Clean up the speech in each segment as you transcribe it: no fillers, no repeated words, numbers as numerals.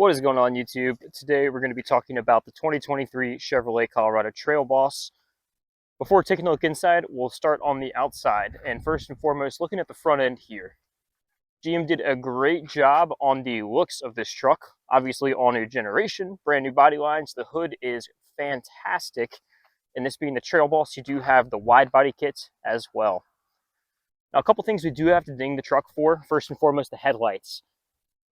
What is going on, YouTube? Today we're going to be talking about the 2023 Chevrolet Colorado Trail Boss. Before taking a look inside, we'll start on the outside. And first and foremost, looking at the front end here. GM did a great job on the looks of this truck. Obviously all new generation, brand new body lines. The hood is fantastic. And this being the Trail Boss, you do have the wide body kit as well. Now, a couple things we do have to ding the truck for. First and foremost, the headlights.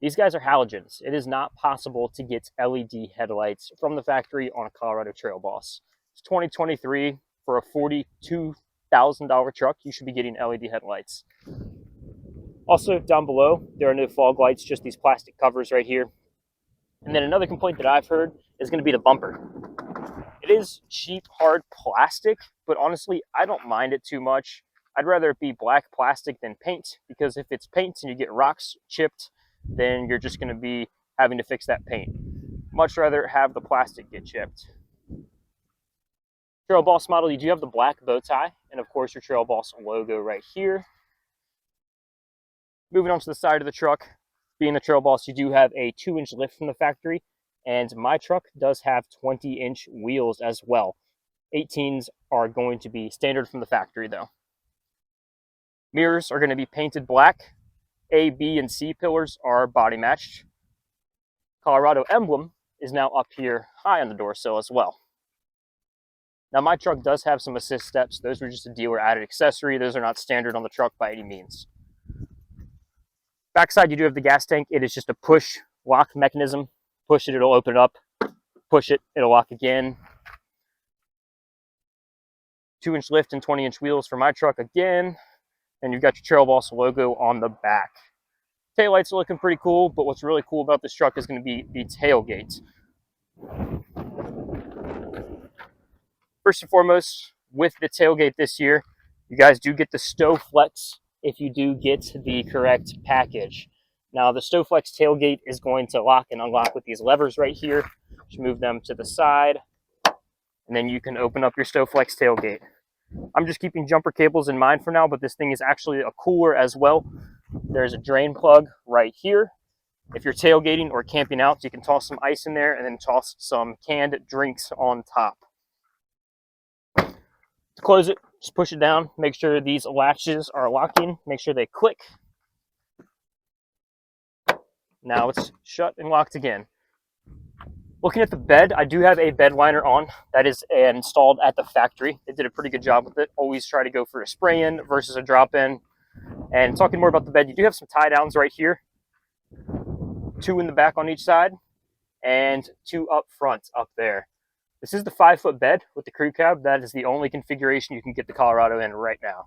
These guys are halogens. It is not possible to get LED headlights from the factory on a Colorado Trail Boss. It's 2023. For a $42,000 truck, you should be getting LED headlights. Also, down below, there are no fog lights, just these plastic covers right here. And then another complaint that I've heard is going to be the bumper. It is cheap, hard plastic, but honestly, I don't mind it too much. I'd rather it be black plastic than paint, because if it's paint and you get rocks chipped, then you're just going to be having to fix that paint. Much rather have the plastic get chipped. Trail Boss model, you do have the black bow tie, and of course your Trail Boss logo right here. Moving on to the side of the truck, being the Trail Boss, you do have a 2-inch lift from the factory, and my truck does have 20-inch wheels as well. 18s are going to be standard from the factory though. Mirrors are going to be painted black. A, B, and C pillars are body matched. Colorado emblem is now up here high on the door sill as well. Now my truck does have some assist steps. Those were just a dealer added accessory. Those are not standard on the truck by any means. Backside, you do have the gas tank. It is just a push lock mechanism. Push it, it'll open up. Push it, it'll lock again. 2-inch lift and 20-inch wheels for my truck again. And you've got your Trail Boss logo on the back. Taillights are looking pretty cool, but what's really cool about this truck is going to be the tailgate. First and foremost, with the tailgate this year, you guys do get the Stow Flex if you do get the correct package. Now, the Stow Flex tailgate is going to lock and unlock with these levers right here. Just move them to the side, and then you can open up your Stow Flex tailgate. I'm just keeping jumper cables in mind for now, but this thing is actually a cooler as well. There's a drain plug right here. If you're tailgating or camping out, you can toss some ice in there and then toss some canned drinks on top. To close it, just push it down. Make sure these latches are locking. Make sure they click. Now it's shut and locked again. Looking at the bed, I do have a bed liner on that is installed at the factory. They did a pretty good job with it. Always try to go for a spray-in versus a drop-in. And talking more about the bed, you do have some tie-downs right here. 2 in the back on each side and 2 up front up there. This is the 5-foot bed with the crew cab. That is the only configuration you can get the Colorado in right now.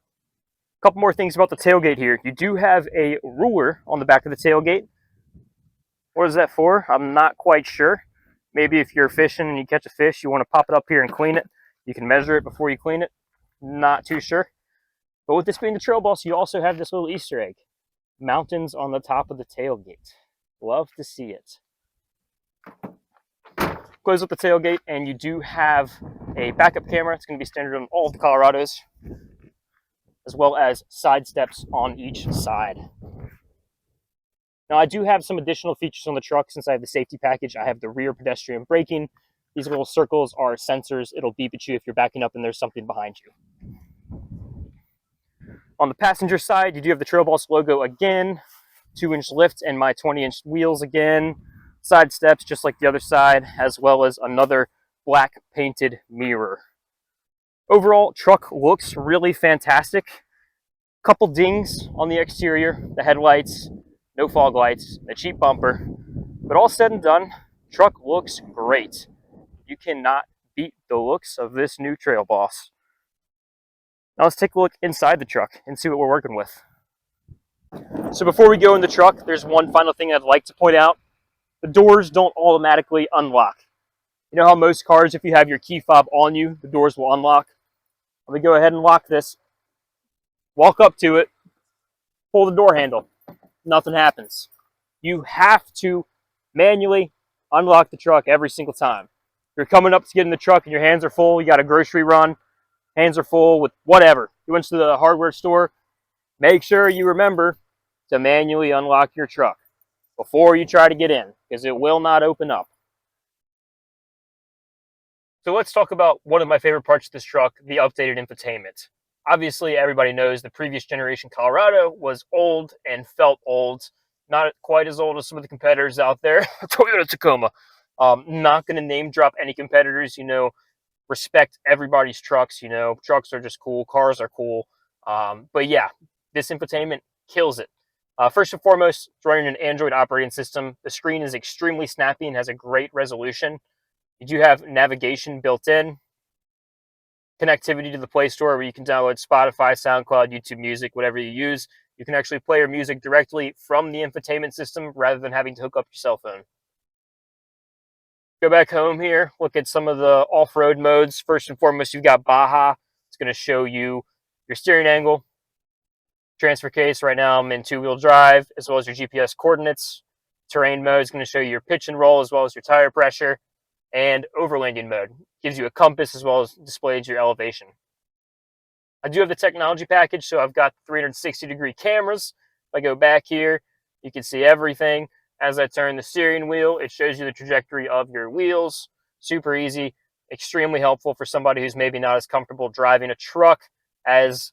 A couple more things about the tailgate here. You do have a ruler on the back of the tailgate. What is that for? I'm not quite sure. Maybe if you're fishing and you catch a fish, you want to pop it up here and clean it. You can measure it before you clean it. Not too sure. But with this being the Trail Boss, you also have this little Easter egg. Mountains on the top of the tailgate. Love to see it. Close up the tailgate, and you do have a backup camera. It's going to be standard on all of the Colorados, as well as side steps on each side. Now, I do have some additional features on the truck since I have the safety package. I have the rear pedestrian braking. These little circles are sensors. It'll beep at you if you're backing up and there's something behind you. On the passenger side, you do have the Trail Boss logo again, 2-inch lift and my 20-inch wheels again, side steps just like the other side, as well as another black painted mirror. Overall, truck looks really fantastic. Couple dings on the exterior, the headlights, no fog lights, a cheap bumper, but all said and done, truck looks great. You cannot beat the looks of this new Trail Boss. Now let's take a look inside the truck and see what we're working with. So before we go in the truck, there's one final thing I'd like to point out. The doors don't automatically unlock. You know how most cars, if you have your key fob on you, the doors will unlock? Let me go ahead and lock this. Walk up to it, pull the door handle. Nothing happens. You have to manually unlock the truck every single time. You're coming up to get in the truck and your hands are full, you got a grocery run, hands are full with whatever. You went to the hardware store, make sure you remember to manually unlock your truck. before you try to get in, because it will not open up. So let's talk about one of my favorite parts of this truck, the updated infotainment. Obviously, everybody knows the previous generation Colorado was old and felt old. Not quite as old as some of the competitors out there. Toyota Tacoma. Not going to name drop any competitors. Respect everybody's trucks. Trucks are just cool. Cars are cool. But yeah, this infotainment kills it. First and foremost, it's running an Android operating system. The screen is extremely snappy and has a great resolution. You do have navigation built in, connectivity to the Play Store where you can download Spotify, SoundCloud, YouTube Music, whatever you use. You can actually play your music directly from the infotainment system rather than having to hook up your cell phone. Go back home here, look at some of the off-road modes. First and foremost, you've got Baja. It's going to show you your steering angle, transfer case. Right now I'm in two-wheel drive, as well as your GPS coordinates. Terrain mode is going to show you your pitch and roll, as well as your tire pressure. And overlanding mode gives you a compass as well as displays your elevation. I do have the technology package, so I've got 360-degree cameras. If I go back here, you can see everything. As I turn the steering wheel, it shows you the trajectory of your wheels. Super easy, extremely helpful for somebody who's maybe not as comfortable driving a truck as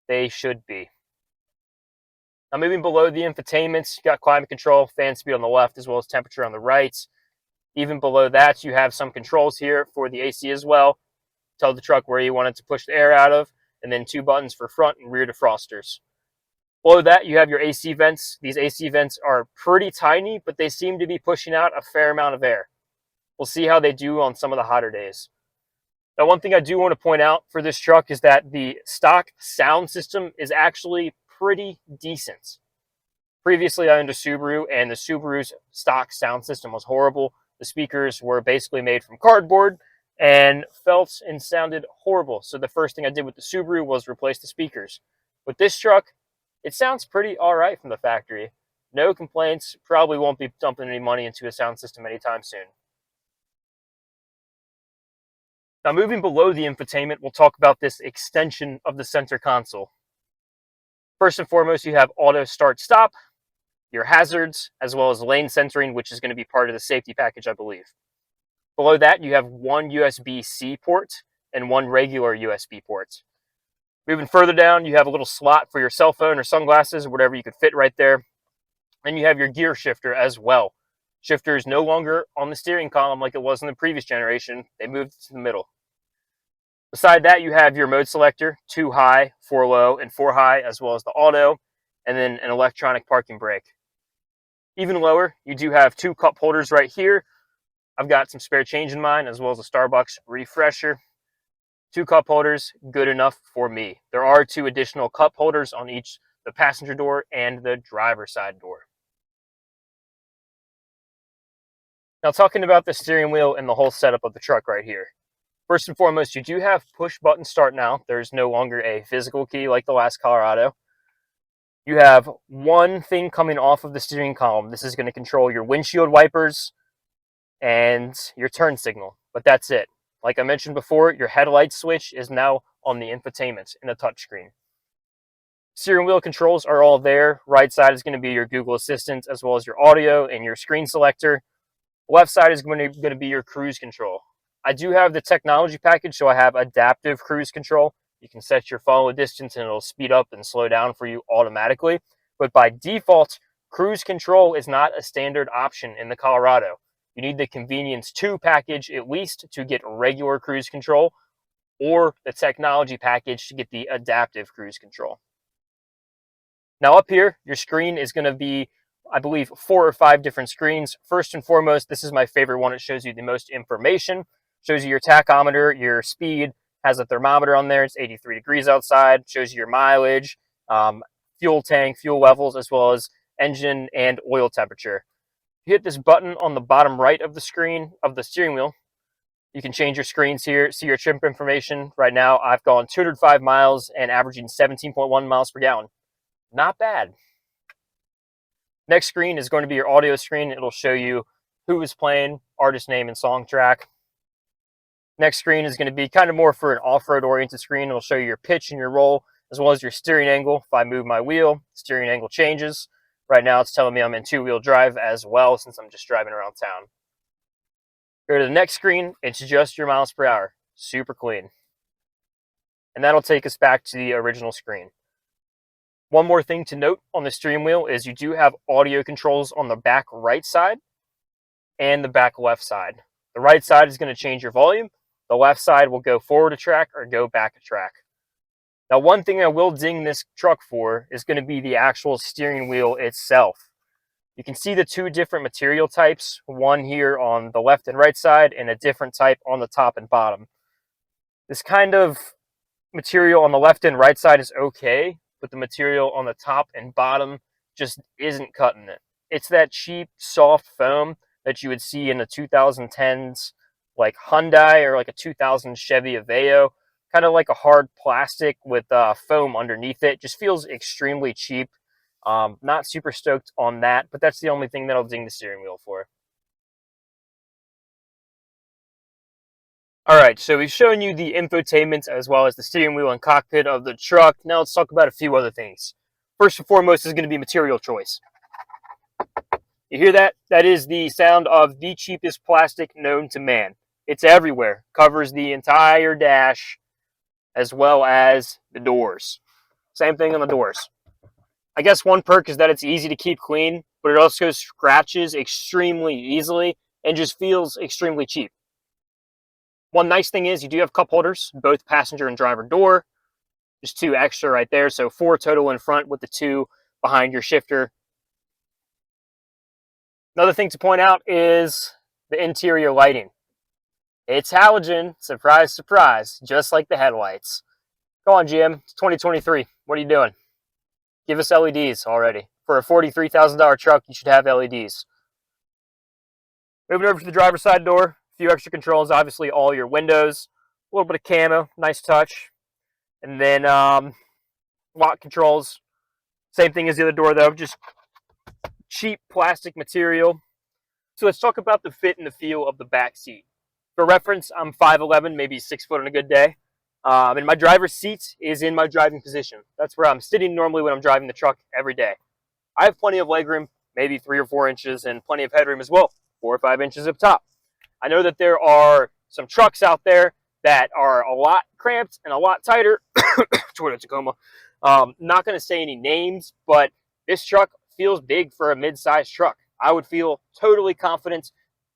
they should be. Now moving below the infotainment, you got climate control, fan speed on the left, as well as temperature on the right. Even below that, you have some controls here for the AC as well. Tell the truck where you want it to push the air out of, and then 2 buttons for front and rear defrosters. Below that, you have your AC vents. These AC vents are pretty tiny, but they seem to be pushing out a fair amount of air. We'll see how they do on some of the hotter days. Now, one thing I do want to point out for this truck is that the stock sound system is actually pretty decent. Previously, I owned a Subaru, and the Subaru's stock sound system was horrible. The speakers were basically made from cardboard and felt and sounded horrible. So the first thing I did with the Subaru was replace the speakers. With this truck, it sounds pretty all right from the factory. No complaints. Probably won't be dumping any money into a sound system anytime soon. Now moving below the infotainment, we'll talk about this extension of the center console. First and foremost, you have auto start stop, your hazards, as well as lane centering, which is going to be part of the safety package, I believe. Below that, you have 1 USB-C port and 1 regular USB port. Moving further down, you have a little slot for your cell phone or sunglasses or whatever you could fit right there. And you have your gear shifter as well. Shifter is no longer on the steering column like it was in the previous generation. They moved it to the middle. Beside that, you have your mode selector, 2 high, 4 low, and 4 high, as well as the auto, and then an electronic parking brake. Even lower, you do have 2 cup holders right here. I've got some spare change in mine, as well as a Starbucks refresher. 2 cup holders, good enough for me. There are 2 additional cup holders on each the passenger door and the driver's side door. Now talking about the steering wheel and the whole setup of the truck right here. First and foremost, you do have push button start now. There's no longer a physical key like the last Colorado. You have one thing coming off of the steering column. This is going to control your windshield wipers and your turn signal, but that's it. Like I mentioned before, your headlight switch is now on the infotainment in a touchscreen. Steering wheel controls are all there. Right side is going to be your Google Assistant, as well as your audio and your screen selector. Left side is going to be your cruise control. I do have the technology package, so I have adaptive cruise control. You can set your follow distance and it'll speed up and slow down for you automatically. But by default, cruise control is not a standard option in the Colorado. You need the Convenience 2 package at least to get regular cruise control, or the technology package to get the adaptive cruise control. Now up here, your screen is going to be, I believe, 4 or 5 different screens. First and foremost, this is my favorite one. It shows you the most information. Shows you your tachometer, your speed, has a thermometer on there. It's 83 degrees outside. Shows you your mileage, fuel tank, fuel levels, as well as engine and oil temperature. You hit this button on the bottom right of the screen of the steering wheel. You can change your screens here, see your trip information. Right now, I've gone 205 miles and averaging 17.1 miles per gallon. Not bad. Next screen is going to be your audio screen. It'll show you who is playing, artist name, and song track. Next screen is going to be kind of more for an off-road oriented screen. It'll show you your pitch and your roll, as well as your steering angle. If I move my wheel, steering angle changes. Right now it's telling me I'm in 2-wheel drive as well, since I'm just driving around town. Go to the next screen, it's just your miles per hour. Super clean. And that'll take us back to the original screen. One more thing to note on the steering wheel is you do have audio controls on the back right side and the back left side. The right side is going to change your volume. The left side will go forward a track or go back a track. Now, one thing I will ding this truck for is going to be the actual steering wheel itself. You can see the two different material types, one here on the left and right side and a different type on the top and bottom. This kind of material on the left and right side is okay, but the material on the top and bottom just isn't cutting it. It's that cheap, soft foam that you would see in the 2010s, like Hyundai, or like a 2000 Chevy Aveo. Kind of like a hard plastic with foam underneath it. Just feels extremely cheap. Not super stoked on that, but that's the only thing that I'll ding the steering wheel for. All right, so we've shown you the infotainment as well as the steering wheel and cockpit of the truck. Now let's talk about a few other things. First and foremost is going to be material choice. You hear that? That is the sound of the cheapest plastic known to man. It's everywhere. Covers the entire dash as well as the doors. Same thing on the doors. I guess one perk is that it's easy to keep clean, but it also scratches extremely easily and just feels extremely cheap. One nice thing is you do have cup holders, both passenger and driver door. Just 2 extra right there, so 4 total in front with the 2 behind your shifter. Another thing to point out is the interior lighting. It's halogen, surprise, surprise, just like the headlights. Go on, GM, it's 2023. What are you doing? Give us LEDs already. For a $43,000 truck, you should have LEDs. Moving over to the driver's side door. Few extra controls, obviously all your windows, a little bit of camo, nice touch, and then lock controls. Same thing as the other door though, just cheap plastic material. So let's talk about the fit and the feel of the back seat. For reference, I'm 5'11", maybe 6 foot on a good day, and my driver's seat is in my driving position. That's where I'm sitting normally when I'm driving the truck every day. I have plenty of legroom, maybe 3 or 4 inches, and plenty of headroom as well, 4 or 5 inches up top. I know that there are some trucks out there that are a lot cramped and a lot tighter. Toyota Tacoma. Not going to say any names, but this truck feels big for a mid-sized truck. I would feel totally confident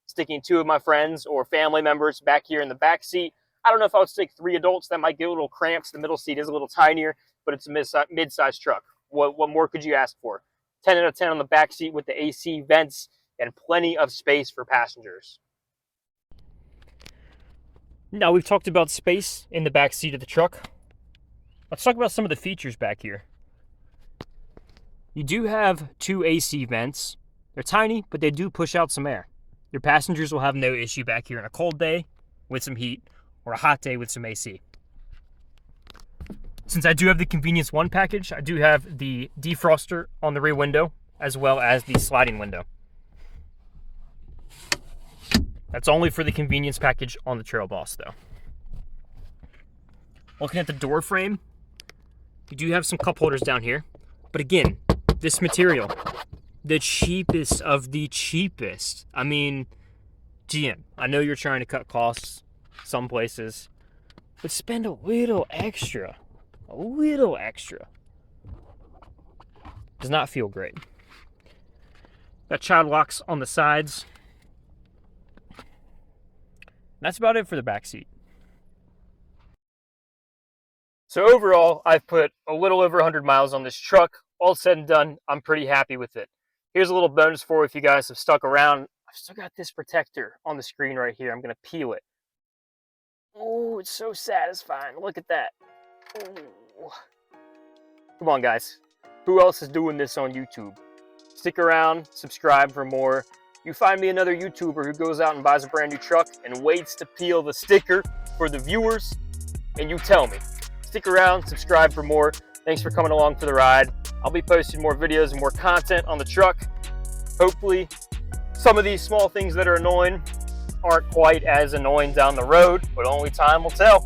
sticking 2 of my friends or family members back here in the back seat. I don't know if I would stick 3 adults. That might get a little cramped. The middle seat is a little tinier, but it's a mid-sized truck. What more could you ask for? 10 out of 10 on the back seat with the AC vents and plenty of space for passengers. Now we've talked about space in the back seat of the truck. Let's talk about some of the features back here. You do have 2 AC vents. They're tiny, but they do push out some air. Your passengers will have no issue back here in a cold day with some heat or a hot day with some AC. Since I do have the Convenience One package, I do have the defroster on the rear window as well as the sliding window. That's only for the convenience package on the Trail Boss, though. Looking at the door frame, you do have some cup holders down here. But again, this material, the cheapest of the cheapest. I mean, GM, I know you're trying to cut costs some places, but spend a little extra. A little extra. Does not feel great. Got child locks on the sides. That's about it for the back seat. So overall, I've put a little over 100 miles on this truck. All said and done, I'm pretty happy with it. Here's a little bonus for if you guys have stuck around. I've still got this protector on the screen right here. I'm going to peel it. Oh, it's so satisfying. Look at that. Ooh. Come on, guys. Who else is doing this on YouTube? Stick around, subscribe for more. You find me another YouTuber who goes out and buys a brand new truck and waits to peel the sticker for the viewers, and you tell me. Stick around, subscribe for more. Thanks for coming along for the ride. I'll be posting more videos and more content on the truck. Hopefully, some of these small things that are annoying aren't quite as annoying down the road, but only time will tell.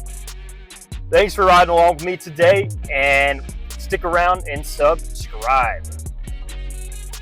Thanks for riding along with me today, and stick around and subscribe.